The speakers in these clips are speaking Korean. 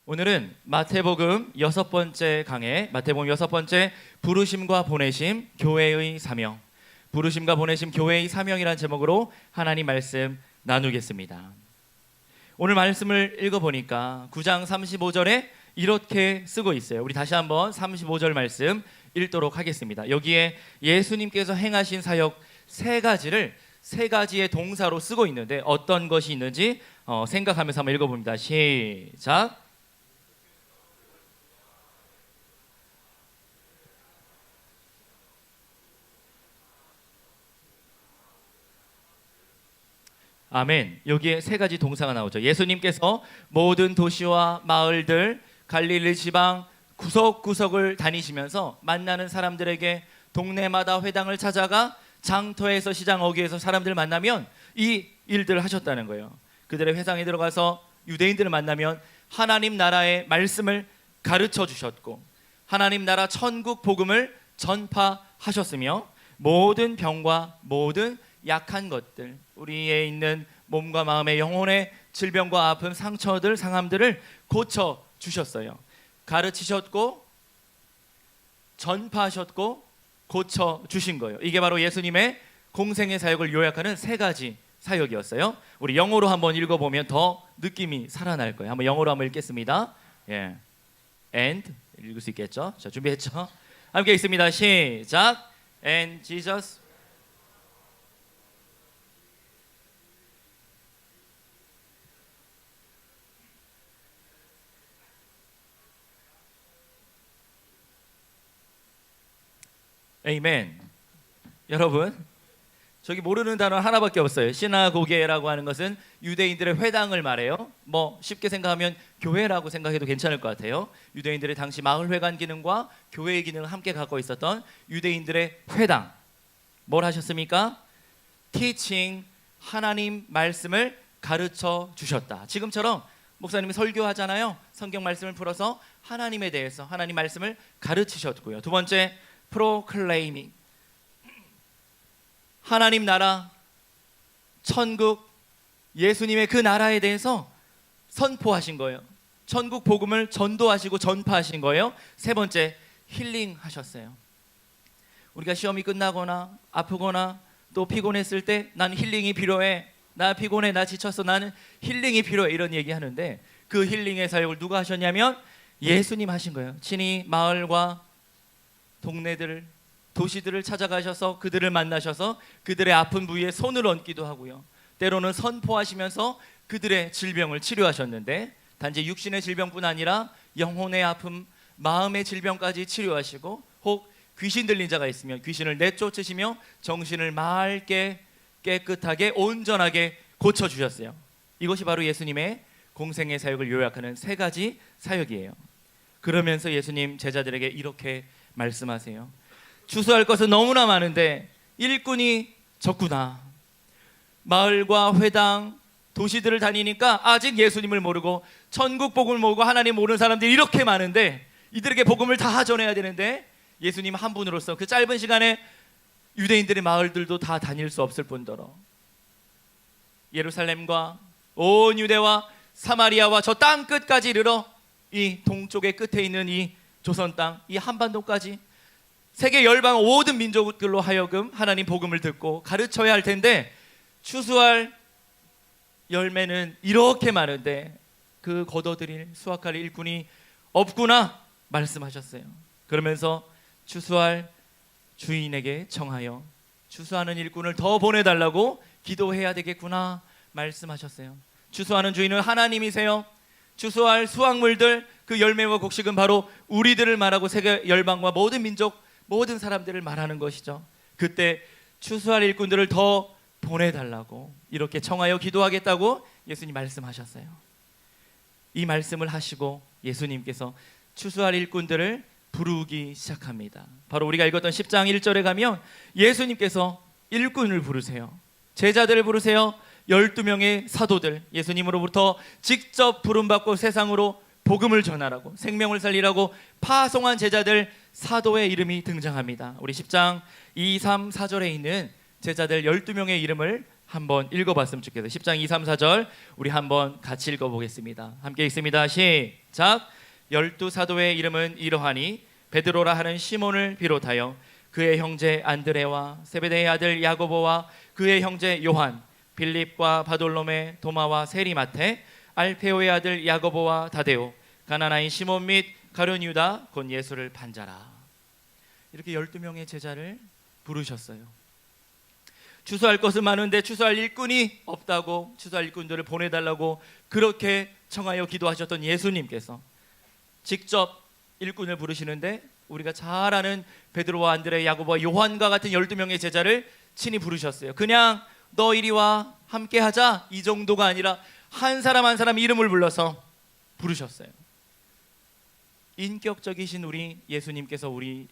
오늘은 마태복음 6번째 강해, 마태복음 6번째 부르심과 보내심, 교회의 사명, 부르심과 보내심, 교회의 사명이라는 제목으로 하나님 말씀 나누겠습니다. 오늘 말씀을 읽어보니까 9장 35절에 이렇게 쓰고 있어요. 우리 다시 한번 35절 말씀 읽도록 하겠습니다. 여기에 예수님께서 행하신 사역 세 가지의 동사로 쓰고 있는데 어떤 것이 있는지 생각하면서 한번 읽어봅니다. 시작. 아멘. 여기에 세 가지 동사가 나오죠. 예수님께서 모든 도시와 마을들, 갈릴리 지방 구석구석을 다니시면서 만나는 사람들에게 동네마다 회당을 찾아가 장터에서 시장 어귀에서 사람들 만나면 이 일들을 하셨다는 거예요. 그들의 회당에 들어가서 유대인들을 만나면 하나님 나라의 말씀을 가르쳐 주셨고 하나님 나라 천국 복음을 전파하셨으며 모든 병과 모든 약한 것들, 우리의 있는 몸과 마음의 영혼의 질병과 아픔, 상처들, 상함들을 고쳐 주셨어요. 가르치셨고 전파하셨고 고쳐 주신 거예요. 이게 바로 예수님의 공생의 사역을 요약하는 세 가지 사역이었어요. 우리 영어로 한번 읽어보면 더 느낌이 살아날 거예요. 한번 영어로 한번 읽겠습니다. 예, and 읽을 수 있겠죠? 자, 준비했죠? 함께 읽습니다. 시작. And Jesus 아멘. 여러분, 저기 모르는 단어 하나밖에 없어요. 시나고게라고 하는 것은 유대인들의 회당을 말해요. 뭐 쉽게 생각하면 교회라고 생각해도 괜찮을 것 같아요. 유대인들의 당시 마을회관 기능과 교회의 기능을 함께 갖고 있었던 유대인들의 회당. 뭘 하셨습니까? teaching, 하나님 말씀을 가르쳐 주셨다. 지금처럼 목사님이 설교하잖아요. 성경 말씀을 풀어서 하나님에 대해서 하나님 말씀을 가르치셨고요. 두 번째, proclaiming, 하나님 나라, 천국, 예수님의 그 나라에 대해서 선포하신 거예요. 천국 복음을 전도하시고 전파하신 거예요. 세 번째, 힐링 하셨어요. 우리가 시험이 끝나거나 아프거나 또 피곤했을 때 난 힐링이 필요해, 나 피곤해, 나 지쳤어, 나는 힐링이 필요해, 이런 얘기 하는데 그 힐링의 사역을 누가 하셨냐면 예수님 하신 거예요. 친히 마을과 동네들, 도시들을 찾아가셔서 그들을 만나셔서 그들의 아픈 부위에 손을 얹기도 하고요. 때로는 선포하시면서 그들의 질병을 치료하셨는데 단지 육신의 질병뿐 아니라 영혼의 아픔, 마음의 질병까지 치료하시고 혹 귀신 들린 자가 있으면 귀신을 내쫓으시며 정신을 맑게 깨끗하게 온전하게 고쳐주셨어요. 이것이 바로 예수님의 공생의 사역을 요약하는 세 가지 사역이에요. 그러면서 예수님 제자들에게 이렇게 말씀하세요. 추수할 것은 너무나 많은데 일꾼이 적구나. 마을과 회당, 도시들을 다니니까 아직 예수님을 모르고 천국 복음을 모르고 하나님 모르는 사람들이 이렇게 많은데 이들에게 복음을 다 전해야 되는데 예수님 한 분으로서 그 짧은 시간에 유대인들의 마을들도 다 다닐 수 없을 뿐더러 예루살렘과 온 유대와 사마리아와 저 땅 끝까지 이르러 이 동쪽의 끝에 있는 이 조선 땅, 이 한반도까지 세계 열방 모든 민족들로 하여금 하나님 복음을 듣고 가르쳐야 할 텐데 추수할 열매는 이렇게 많은데 그 거둬들일 수확할 일꾼이 없구나 말씀하셨어요. 그러면서 추수할 주인에게 청하여 추수하는 일꾼을 더 보내달라고 기도해야 되겠구나 말씀하셨어요. 추수하는 주인은 하나님이세요. 추수할 수확물들, 그 열매와 곡식은 바로 우리들을 말하고 세계 열방과 모든 민족, 모든 사람들을 말하는 것이죠. 그때 추수할 일꾼들을 더 보내달라고 이렇게 청하여 기도하겠다고 예수님 말씀하셨어요. 이 말씀을 하시고 예수님께서 추수할 일꾼들을 부르기 시작합니다. 바로 우리가 읽었던 10장 1절에 가면 예수님께서 일꾼을 부르세요. 제자들을 부르세요. 12명의 사도들, 예수님으로부터 직접 부름받고 세상으로 복음을 전하라고 생명을 살리라고 파송한 제자들, 사도의 이름이 등장합니다. 우리 10장 2, 3, 4절에 있는 제자들 12명의 이름을 한번 읽어봤으면 좋겠어요. 10장 2, 3, 4절 우리 한번 같이 읽어보겠습니다. 함께 읽습니다. 시작. 12사도의 이름은 이러하니 베드로라 하는 시몬을 비롯하여 그의 형제 안드레와 세베대의 아들 야고보와 그의 형제 요한, 빌립과 바돌로메, 도마와 세리마테, 알페오의 아들 야고보와 다데오, 가나나인 시몬 및 가룟 유다 곧 예수를 반자라. 이렇게 12명의 제자를 부르셨어요. 추수할 것은 많은데 추수할 일꾼이 없다고, 추수할 일꾼들을 보내달라고 그렇게 청하여 기도하셨던 예수님께서 직접 일꾼을 부르시는데, 우리가 잘 아는 베드로와 안드레, 야고보와 요한과 같은 12명의 제자를 친히 부르셨어요. 그냥 너 이리 와 함께 하자 이 정도가 아니라 한 사람 한 사람 이름을 불러서 부르셨어요. 인격적이신 우리 예수님께서 우리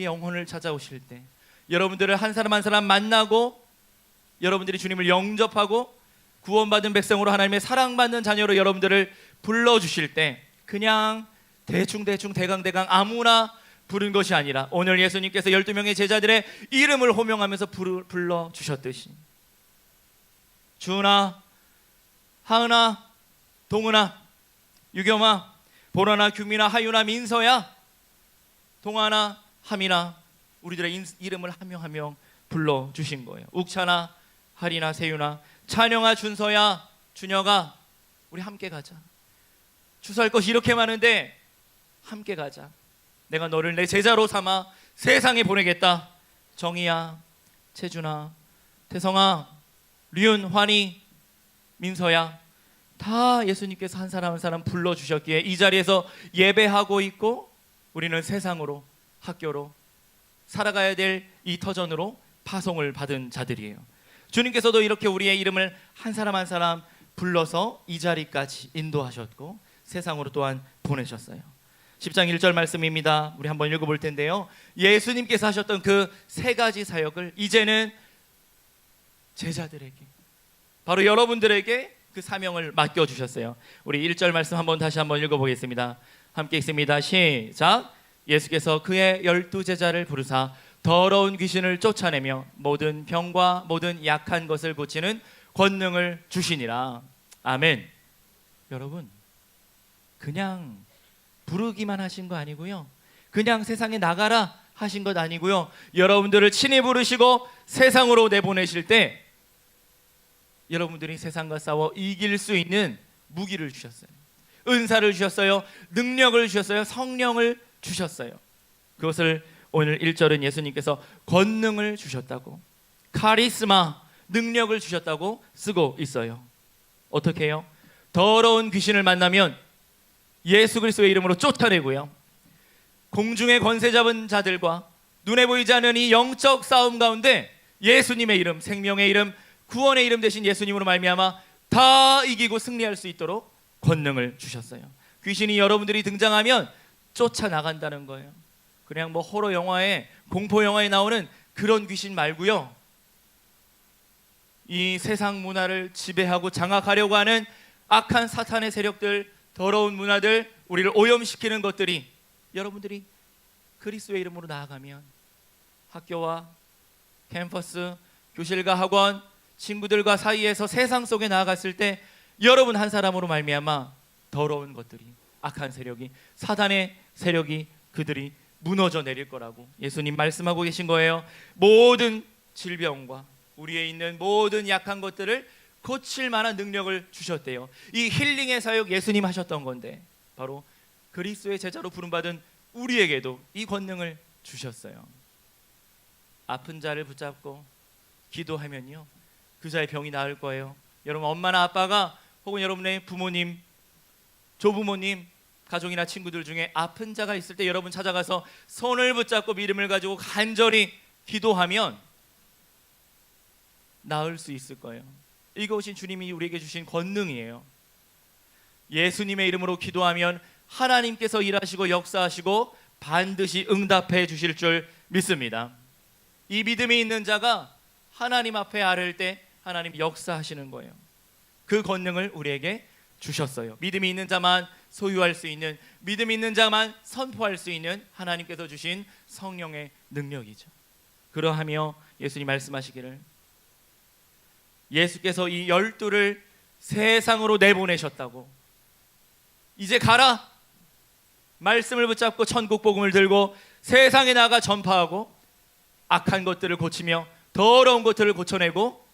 영혼을 찾아오실 때, 여러분들을 한 사람 한 사람 만나고 여러분들이 주님을 영접하고 구원받은 백성으로 하나님의 사랑받는 자녀로 여러분들을 불러주실 때, 그냥 대충 대강 아무나 부른 것이 아니라 오늘 예수님께서 12명의 제자들의 이름을 호명하면서 불러주셨듯이 주은아, 하은아, 동은아, 유겸아, 보라나, 규민아, 하윤아, 민서야, 동아나, 하민아, 우리들의 이름을 한 명 한 명 불러주신 거예요. 욱찬아, 하리나, 세윤아, 찬영아, 준서야, 준혁아, 우리 함께 가자. 추수할 것이 이렇게 많은데 함께 가자. 내가 너를 내 제자로 삼아 세상에 보내겠다. 정희야, 채준아, 태성아, 류은, 환희, 민서야, 다 예수님께서 한 사람 한 사람 불러주셨기에 이 자리에서 예배하고 있고, 우리는 세상으로, 학교로, 살아가야 될 이 터전으로 파송을 받은 자들이에요. 주님께서도 이렇게 우리의 이름을 한 사람 한 사람 불러서 이 자리까지 인도하셨고 세상으로 또한 보내셨어요. 10장 1절 말씀입니다. 우리 한번 읽어볼 텐데요, 예수님께서 하셨던 그 세 가지 사역을 이제는 제자들에게, 바로 여러분들에게 그 사명을 맡겨주셨어요. 우리 1절 말씀 다시 한번 읽어보겠습니다. 함께 읽습니다. 시작. 예수께서 그의 12제자를 부르사 더러운 귀신을 쫓아내며 모든 병과 모든 약한 것을 고치는 권능을 주시니라. 아멘. 여러분, 그냥 부르기만 하신 거 아니고요, 그냥 세상에 나가라 하신 것 아니고요, 여러분들을 친히 부르시고 세상으로 내보내실 때 여러분들이 세상과 싸워 이길 수 있는 무기를 주셨어요. 은사를 주셨어요. 능력을 주셨어요. 성령을 주셨어요. 그것을 오늘 1절은 예수님께서 권능을 주셨다고, 카리스마, 능력을 주셨다고 쓰고 있어요. 어떻게 해요? 더러운 귀신을 만나면 예수 그리스도의 이름으로 쫓아내고요, 공중의 권세 잡은 자들과 눈에 보이지 않는 이 영적 싸움 가운데 예수님의 이름, 생명의 이름, 구원의 이름 대신 예수님으로 말미암아 다 이기고 승리할 수 있도록 권능을 주셨어요. 귀신이 여러분들이 등장하면 쫓아나간다는 거예요. 그냥 뭐 호러 영화에, 공포 영화에 나오는 그런 귀신 말고요, 이 세상 문화를 지배하고 장악하려고 하는 악한 사탄의 세력들, 더러운 문화들, 우리를 오염시키는 것들이 여러분들이 그리스도의 이름으로 나아가면 학교와 캠퍼스, 교실과 학원, 친구들과 사이에서 세상 속에 나아갔을 때 여러분 한 사람으로 말미암아 더러운 것들이, 악한 세력이, 사단의 세력이, 그들이 무너져 내릴 거라고 예수님 말씀하고 계신 거예요. 모든 질병과 우리에 있는 모든 약한 것들을 고칠 만한 능력을 주셨대요. 이 힐링의 사역 예수님 하셨던 건데 바로 그리스도의 제자로 부름받은 우리에게도 이 권능을 주셨어요. 아픈 자를 붙잡고 기도하면요, 그 자의 병이 나을 거예요. 여러분 엄마나 아빠가 혹은 여러분의 부모님, 조부모님, 가족이나 친구들 중에 아픈 자가 있을 때 여러분 찾아가서 손을 붙잡고 믿음을 가지고 간절히 기도하면 나을 수 있을 거예요. 이것이 주님이 우리에게 주신 권능이에요. 예수님의 이름으로 기도하면 하나님께서 일하시고 역사하시고 반드시 응답해 주실 줄 믿습니다. 이 믿음이 있는 자가 하나님 앞에 아를 때 하나님 역사하시는 거예요. 그 권능을 우리에게 주셨어요. 믿음이 있는 자만 소유할 수 있는, 믿음이 있는 자만 선포할 수 있는 하나님께서 주신 성령의 능력이죠. 그러하며 예수님 말씀하시기를 예수께서 이 12를 세상으로 내보내셨다고. 이제 가라. 말씀을 붙잡고 천국 복음을 들고 세상에 나가 전파하고 악한 것들을 고치며 더러운 것들을 고쳐내고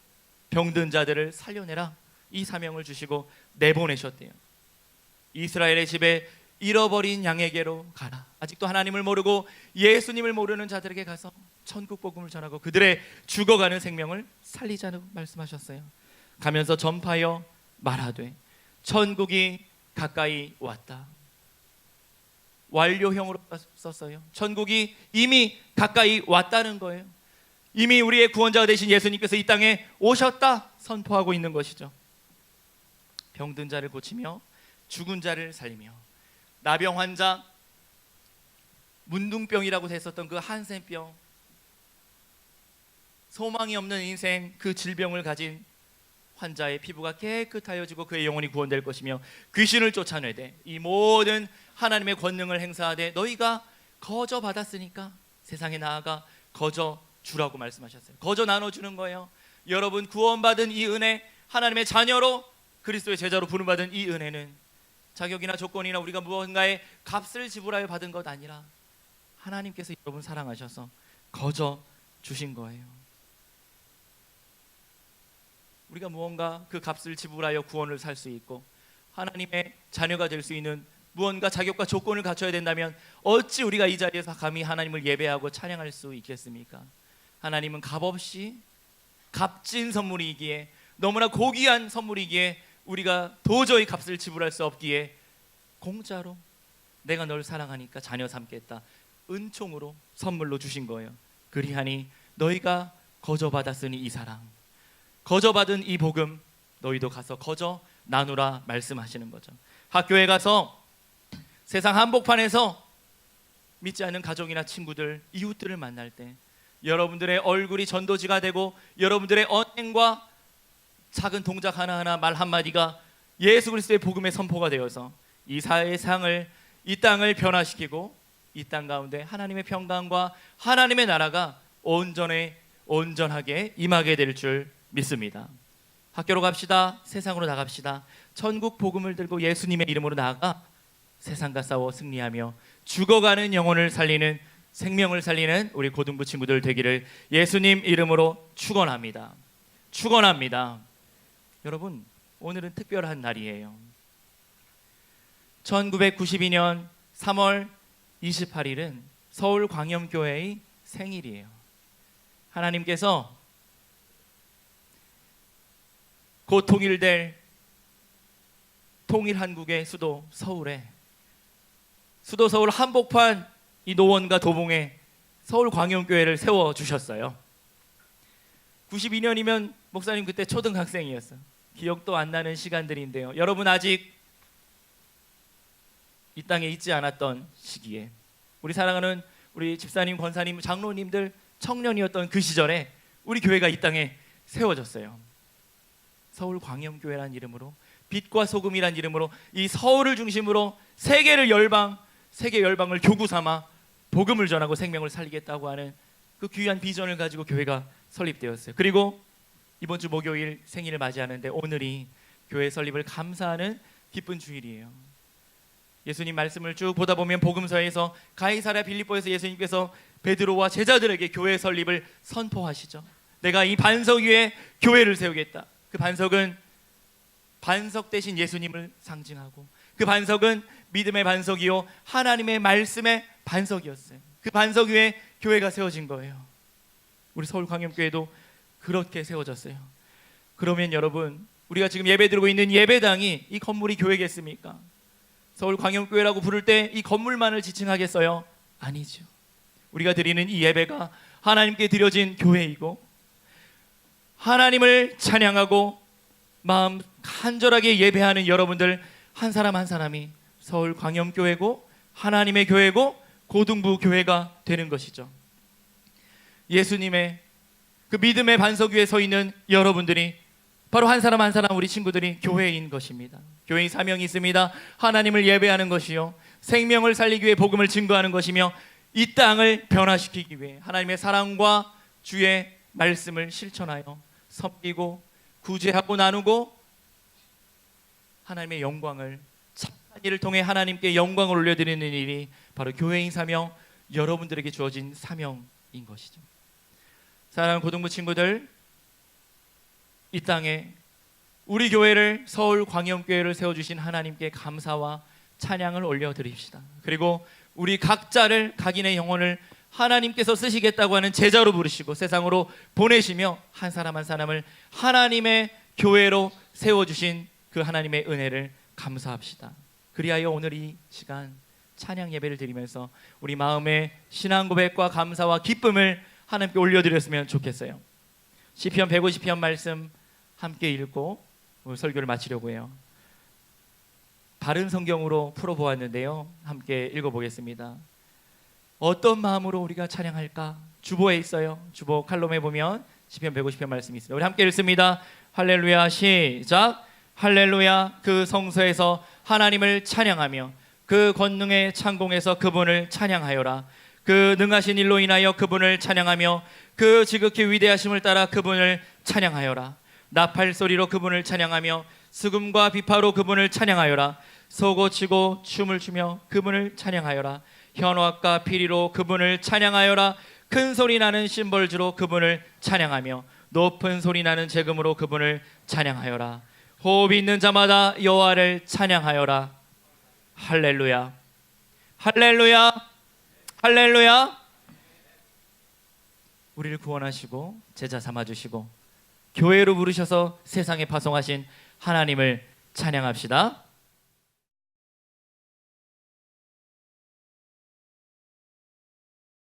병든 자들을 살려내라. 이 사명을 주시고 내보내셨대요. 이스라엘의 집에 잃어버린 양에게로 가라. 아직도 하나님을 모르고 예수님을 모르는 자들에게 가서 천국 복음을 전하고 그들의 죽어가는 생명을 살리자고 말씀하셨어요. 가면서 전파하여 말하되 천국이 가까이 왔다. 완료형으로 썼어요. 천국이 이미 가까이 왔다는 거예요. 이미 우리의 구원자가 되신 예수님께서 이 땅에 오셨다 선포하고 있는 것이죠. 병든 자를 고치며 죽은 자를 살리며 나병 환자, 문둥병이라고 했었던 그 한센병, 소망이 없는 인생, 그 질병을 가진 환자의 피부가 깨끗하여지고 그의 영혼이 구원될 것이며 귀신을 쫓아내되 이 모든 하나님의 권능을 행사하되 너희가 거저 받았으니까 세상에 나아가 거저 주라고 말씀하셨어요. 거저 나눠주는 거예요. 여러분 구원받은 이 은혜, 하나님의 자녀로 그리스도의 제자로 부름받은 이 은혜는 자격이나 조건이나 우리가 무언가의 값을 지불하여 받은 것 아니라 하나님께서 여러분 사랑하셔서 거저 주신 거예요. 우리가 무언가 그 값을 지불하여 구원을 살 수 있고 하나님의 자녀가 될 수 있는 무언가 자격과 조건을 갖춰야 된다면 어찌 우리가 이 자리에서 감히 하나님을 예배하고 찬양할 수 있겠습니까? 하나님은 값없이 값진 선물이기에 너무나 고귀한 선물이기에 우리가 도저히 값을 지불할 수 없기에 공짜로 내가 널 사랑하니까 자녀 삼겠다 은총으로 선물로 주신 거예요. 그리하니 너희가 거저 받았으니 이 사랑, 거저 받은 이 복음 너희도 가서 거저 나누라 말씀하시는 거죠. 학교에 가서 세상 한복판에서 믿지 않는 가족이나 친구들, 이웃들을 만날 때 여러분들의 얼굴이 전도지가 되고 여러분들의 언행과 작은 동작 하나하나 말 한마디가 예수 그리스도의 복음의 선포가 되어서 이 세상을, 이 땅을 변화시키고 이 땅 가운데 하나님의 평강과 하나님의 나라가 온전하게 임하게 될 줄 믿습니다. 학교로 갑시다. 세상으로 나갑시다. 천국 복음을 들고 예수님의 이름으로 나아가 세상과 싸워 승리하며 죽어가는 영혼을 살리는, 생명을 살리는 우리 고등부 친구들 되기를 예수님 이름으로 축원합니다. 축원합니다. 여러분, 오늘은 특별한 날이에요. 1992년 3월 28일은 서울광염교회의 생일이에요. 하나님께서 곧 통일될 통일한국의 수도 서울에, 수도 서울 한복판 이 노원과 도봉에 서울광염교회를 세워주셨어요. 92년이면 목사님 그때 초등학생이었어요. 기억도 안 나는 시간들인데요. 여러분 아직 이 땅에 있지 않았던 시기에 우리 사랑하는 우리 집사님, 권사님, 장로님들 청년이었던 그 시절에 우리 교회가 이 땅에 세워졌어요. 서울광염교회란 이름으로, 빛과 소금이란 이름으로 이 서울을 중심으로 세계 열방을 교구 삼아 복음을 전하고 생명을 살리겠다고 하는 그 귀한 비전을 가지고 교회가 설립되었어요. 그리고 이번 주 목요일 생일을 맞이하는데 오늘이 교회 설립을 감사하는 기쁜 주일이에요. 예수님 말씀을 쭉 보다 보면 복음서에서 가이사랴 빌립보에서 예수님께서 베드로와 제자들에게 교회 설립을 선포하시죠. 내가 이 반석 위에 교회를 세우겠다. 그 반석은 반석 대신 예수님을 상징하고 그 반석은 믿음의 반석이요 하나님의 말씀의 반석이었어요. 그 반석 위에 교회가 세워진 거예요. 우리 서울광염교회도 그렇게 세워졌어요. 그러면 여러분, 우리가 지금 예배드리고 있는 예배당이 이 건물이 교회겠습니까? 서울광염교회라고 부를 때 이 건물만을 지칭하겠어요? 아니죠. 우리가 드리는 이 예배가 하나님께 드려진 교회이고 하나님을 찬양하고 마음 간절하게 예배하는 여러분들 한 사람 한 사람이 서울광염교회고 하나님의 교회고 고등부 교회가 되는 것이죠. 예수님의 그 믿음의 반석 위에 서 있는 여러분들이 바로 한 사람 한 사람 우리 친구들이 교회인 것입니다. 교회의 사명이 있습니다. 하나님을 예배하는 것이요 생명을 살리기 위해 복음을 증거하는 것이며 이 땅을 변화시키기 위해 하나님의 사랑과 주의 말씀을 실천하여 섬기고 구제하고 나누고 하나님의 영광을, 착한 일을 통해 하나님께 영광을 올려드리는 일이 바로 교회인 사명, 여러분들에게 주어진 사명인 것이죠. 사랑하는 고등부 친구들, 이 땅에 우리 교회를, 서울 광영교회를 세워주신 하나님께 감사와 찬양을 올려드립시다. 그리고 우리 각자를, 각인의 영혼을 하나님께서 쓰시겠다고 하는 제자로 부르시고 세상으로 보내시며 한 사람 한 사람을 하나님의 교회로 세워주신 그 하나님의 은혜를 감사합시다. 그리하여 오늘 이 시간 찬양 예배를 드리면서 우리 마음의 신앙 고백과 감사와 기쁨을 하나님께 올려드렸으면 좋겠어요. 시편 150편 말씀 함께 읽고 오늘 설교를 마치려고 해요. 바른 성경으로 풀어보았는데요, 함께 읽어보겠습니다. 어떤 마음으로 우리가 찬양할까? 주보에 있어요. 주보 칼럼에 보면 시편 150편 말씀이 있습니다. 우리 함께 읽습니다. 할렐루야. 시작. 할렐루야. 그 성소에서 하나님을 찬양하며 그 권능의 창공에서 그분을 찬양하여라. 그 능하신 일로 인하여 그분을 찬양하며 그 지극히 위대하심을 따라 그분을 찬양하여라. 나팔 소리로 그분을 찬양하며 수금과 비파로 그분을 찬양하여라. 소고치고 춤을 추며 그분을 찬양하여라. 현악과 피리로 그분을 찬양하여라. 큰 소리 나는 심벌주로 그분을 찬양하며 높은 소리 나는 재금으로 그분을 찬양하여라. 호흡이 있는 자마다 여호와를 찬양하여라. 할렐루야. 할렐루야. 할렐루야. 우리를 구원하시고 제자 삼아주시고 교회로 부르셔서 세상에 파송하신 하나님을 찬양합시다.